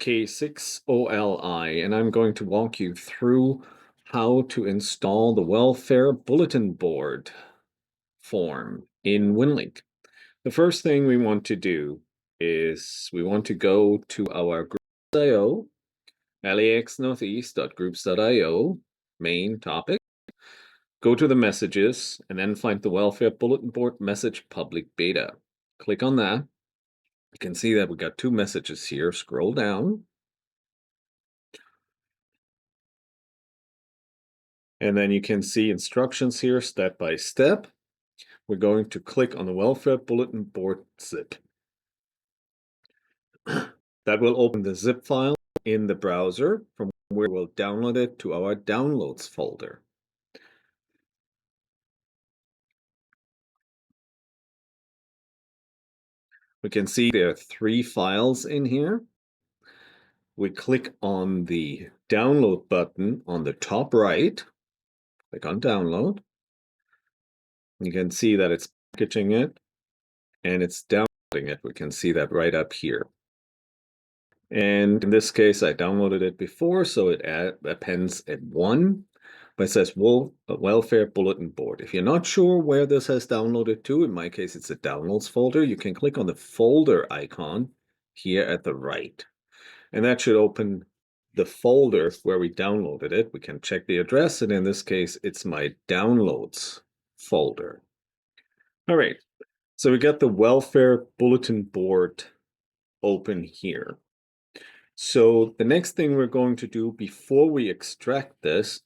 K6OLI, and I'm going to walk you through how to install the Welfare Bulletin Board form in Winlink. The first thing we want to do is we want to go to our groups.io, laxnortheast.groups.io, main topic, go to the messages, and then find the Welfare Bulletin Board Message Public Beta. Click on that. You can see that we got two messages here. Scroll down. And then you can see instructions here step by step. We're going to click on the Welfare Bulletin Board zip. That will open the zip file in the browser from where we'll download it to our downloads folder. We can see there are 3 files in here. We click on the download button on the top right. Click on download. You can see that it's packaging it and it's downloading it. We can see that right up here. And in this case, I downloaded it before, so it appends at 1, but it says Welfare Bulletin Board. If you're not sure where this has downloaded to, in my case, it's a downloads folder, you can click on the folder icon here at the right. And that should open the folder where we downloaded it. We can check the address, and in this case, it's my downloads folder. All right, so we got the Welfare Bulletin Board open here. So the next thing we're going to do before we extract this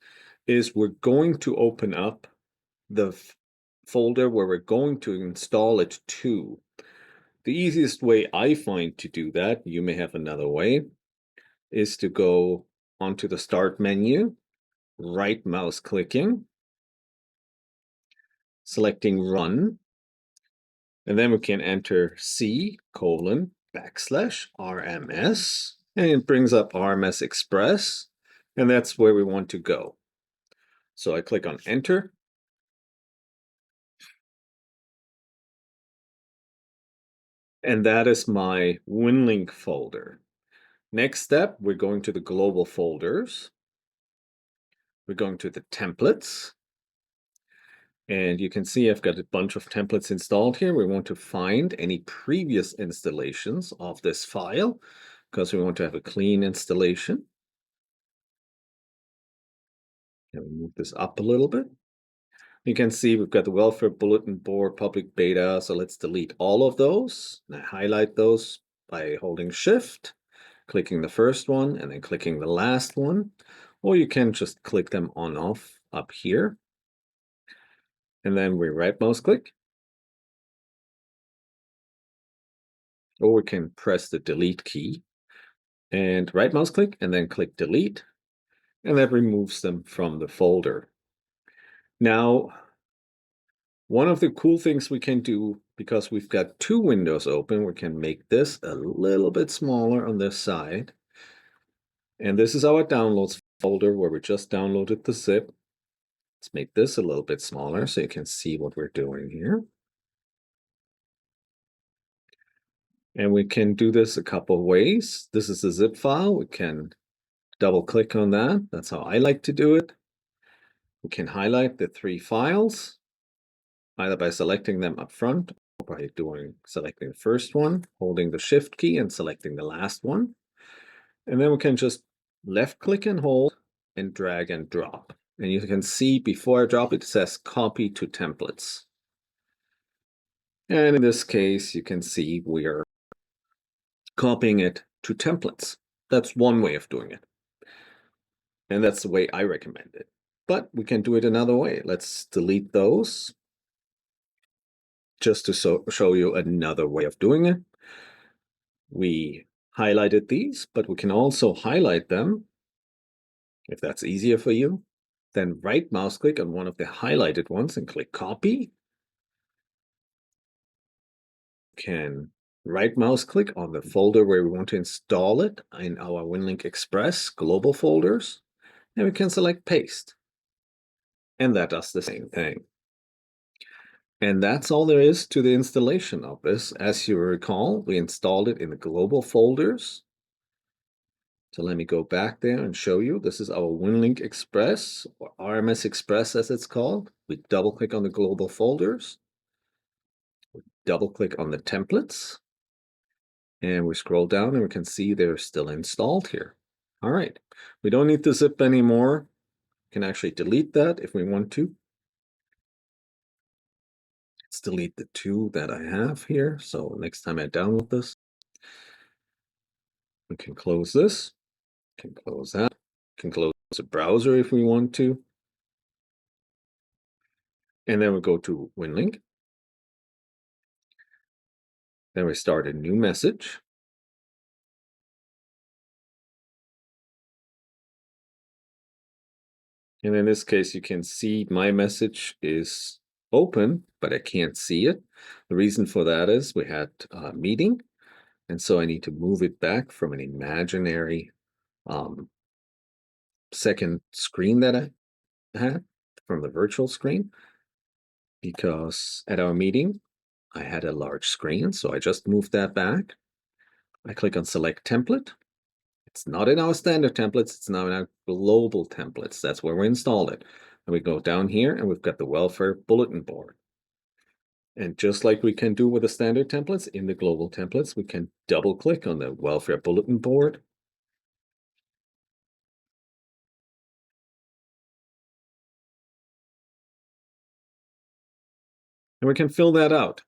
is we're going to open up the folder where we're going to install it to. The easiest way I find to do that, you may have another way, is to go onto the Start menu, right mouse clicking, selecting Run, and then we can enter C:\RMS, and it brings up RMS Express, and that's where we want to go. So I click on Enter. And that is my Winlink folder. Next step, we're going to the global folders. We're going to the templates. And you can see I've got a bunch of templates installed here. We want to find any previous installations of this file because we want to have a clean installation. And we move this up a little bit. You can see we've got the Welfare Bulletin Board Public Beta, so let's delete all of those. And I highlight those by holding Shift, clicking the first one, and then clicking the last one. Or you can just click them on off up here. And then we right mouse click. Or we can press the delete key and right mouse click and then click delete. And that removes them from the folder. Now, one of the cool things we can do, because we've got 2 windows open, we can make this a little bit smaller on this side. And this is our downloads folder where we just downloaded the zip. Let's make this a little bit smaller so you can see what we're doing here. And we can do this a couple of ways. This is a zip file. We can double click on that. That's how I like to do it. We can highlight the 3 files, either by selecting them up front or by selecting the first one, holding the Shift key and selecting the last one. And then we can just left click and hold and drag and drop. And you can see before I drop it says copy to templates. And in this case, you can see we're copying it to templates. That's one way of doing it. And that's the way I recommend it. But we can do it another way. Let's delete those just to show you another way of doing it. We highlighted these, but we can also highlight them if that's easier for you. Then right mouse click on one of the highlighted ones and click copy. Can right mouse click on the folder where we want to install it in our Winlink Express global folders, and we can select paste. And that does the same thing. And that's all there is to the installation of this. As you recall, we installed it in the global folders. So let me go back there and show you. This is our Winlink Express, or RMS Express as it's called. We double click on the global folders, double click on the templates, and we scroll down and we can see they're still installed here. All right, we don't need the zip anymore. We can actually delete that if we want to. Let's delete the two that I have here. So next time I download this, we can close this, can close that, can close the browser if we want to. And then we go to Winlink. Then we start a new message. And in this case, you can see my message is open, but I can't see it. The reason for that is we had a meeting. And so I need to move it back from an imaginary second screen that I had from the virtual screen. Because at our meeting, I had a large screen. So I just moved that back. I click on Select Template. It's not in our standard templates, it's now in our global templates. That's where we installed it. And we go down here and we've got the Welfare Bulletin Board. And just like we can do with the standard templates, in the global templates, we can double click on the Welfare Bulletin Board. And we can fill that out.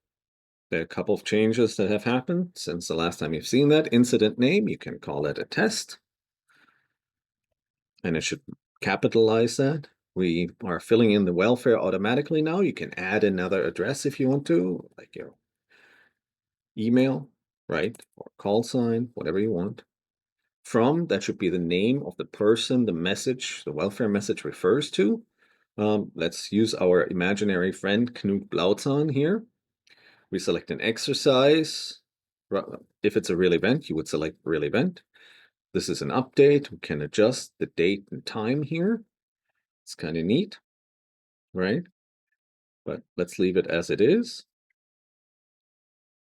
There are a couple of changes that have happened since the last time you've seen that. Incident name, you can call that a test. And it should capitalize that. We are filling in the welfare automatically now. You can add another address if you want to, like your email, right? Or call sign, whatever you want. From, that should be the name of the person the message, the welfare message refers to. Let's use our imaginary friend Knut Blautzahn here. We select an exercise. If it's a real event, you would select real event. This is an update. We can adjust the date and time here. It's kind of neat, right? But let's leave it as it is.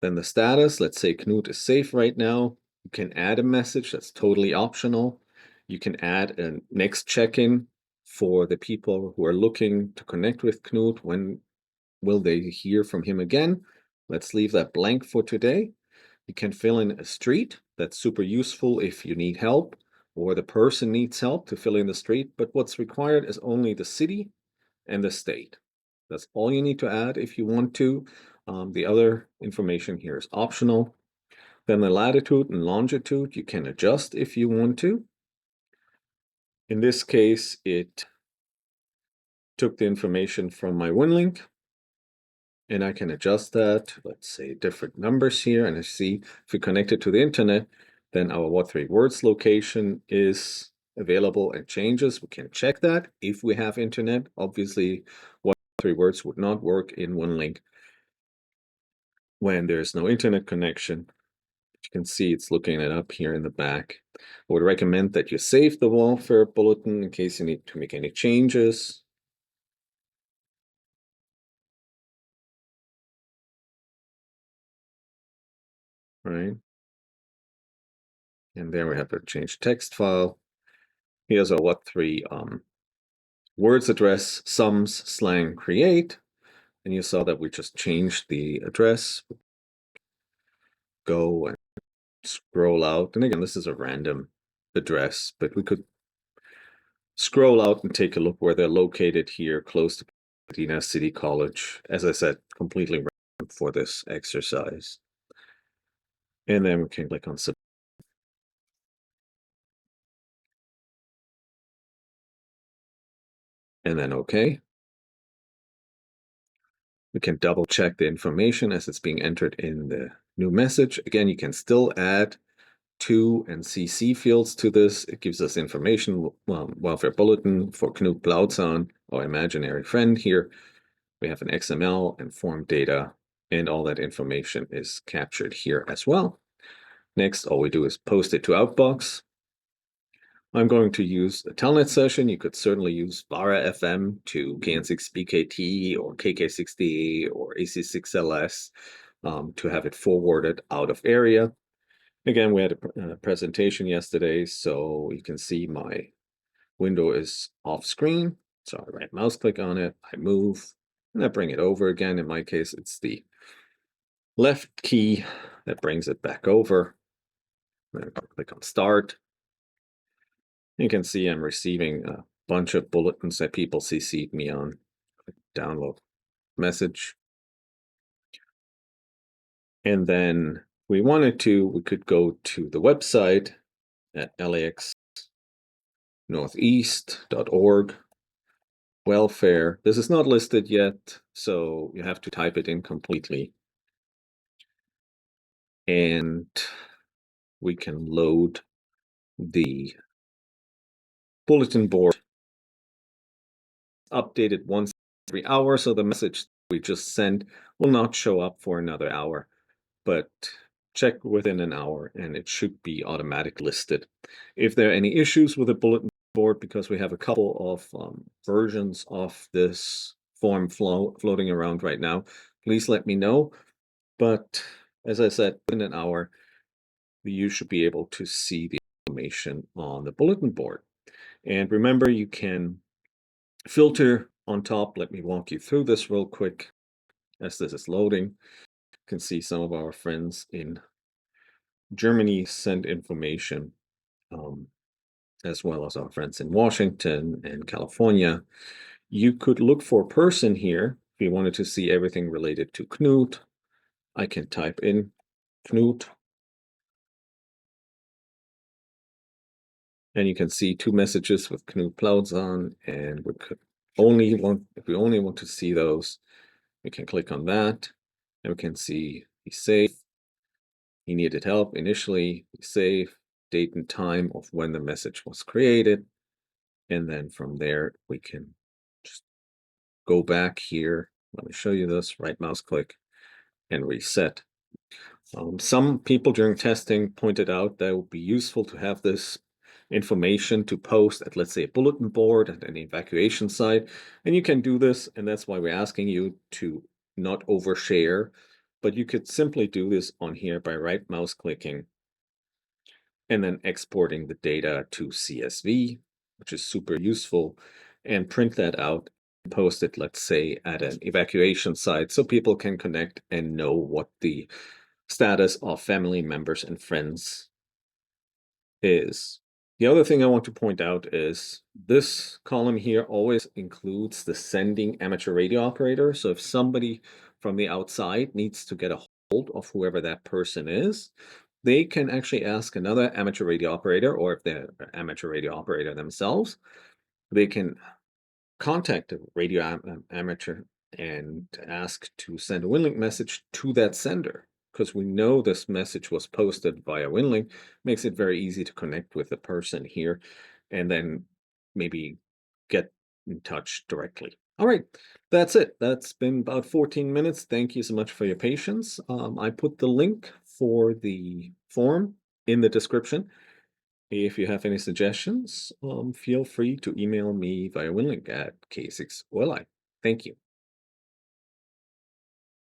Then the status, let's say Knut is safe right now. You can add a message, that's totally optional. You can add a next check-in for the people who are looking to connect with Knut. When will they hear from him again? Let's leave that blank for today. You can fill in a street. That's super useful if you need help or the person needs help to fill in the street. But what's required is only the city and the state. That's all you need to add if you want to. The other information here is optional. Then the latitude and longitude you can adjust if you want to. In this case, it took the information from my Winlink, and I can adjust that. Let's say different numbers here, and I see if we connect it to the internet, then our What3Words location is available and changes. We can check that if we have internet. Obviously, What3Words would not work in Winlink when there's no internet connection. You can see it's looking it up here in the back. I would recommend that you save the welfare bulletin in case you need to make any changes. Right. And there we have a change text file. Here's our What3 words address, sums, slang, create. And you saw that we just changed the address. Go and scroll out. And again, this is a random address, but we could scroll out and take a look where they're located here, close to Pasadena City College. As I said, completely random for this exercise. And then we can click on submit. And then OK. We can double check the information as it's being entered in the new message. Again, you can still add to and CC fields to this. It gives us information, welfare bulletin for Knut Blautzahn, our imaginary friend here. We have an XML and form data, and all that information is captured here as well. Next, all we do is post it to Outbox. I'm going to use a telnet session. You could certainly use VARA FM to KN6BKT or KK60 or AC6LS to have it forwarded out of area. Again, we had a presentation yesterday, so you can see my window is off screen. So I right mouse click on it, I move, and I bring it over again. In my case, it's the left key that brings it back over. Then I click on start. You can see I'm receiving a bunch of bulletins that people CC'd me on. Click download message. And then we wanted to, we could go to the website at laxnortheast.org. Welfare. This is not listed yet, so you have to type it in completely. And we can load the bulletin board updated once every hour, so the message we just sent will not show up for another hour, but check within an hour and it should be automatically listed. If there are any issues with the bulletin board, because we have a couple of versions of this form floating around right now, please let me know. But as I said, in an hour, you should be able to see the information on the bulletin board. And remember, you can filter on top. Let me walk you through this real quick as this is loading. You can see some of our friends in Germany send information, as well as our friends in Washington and California. You could look for person here. If you wanted to see everything related to Knut, I can type in Knut. And you can see 2 messages with Knut Plauds on, and we could only want, if we only want to see those, we can click on that, and we can see he's safe. He needed help initially, he's safe, date and time of when the message was created. And then from there, we can just go back here. Let me show you this, right mouse click and reset. Some people during testing pointed out that it would be useful to have this information to post at, let's say, a bulletin board at an evacuation site. And you can do this, and that's why we're asking you to not overshare. But you could simply do this on here by right mouse clicking and then exporting the data to CSV, which is super useful, and print that out and post it, let's say, at an evacuation site so people can connect and know what the status of family members and friends is. The other thing I want to point out is this column here always includes the sending amateur radio operator. So if somebody from the outside needs to get a hold of whoever that person is, they can actually ask another amateur radio operator, or if they're an amateur radio operator themselves, they can contact a radio amateur and ask to send a Winlink message to that sender. Because we know this message was posted via Winlink, makes it very easy to connect with the person here and then maybe get in touch directly. All right, that's it. That's been about 14 minutes. Thank you so much for your patience. I put the link for the form in the description. If you have any suggestions, feel free to email me via Winlink at K6OLI. Thank you.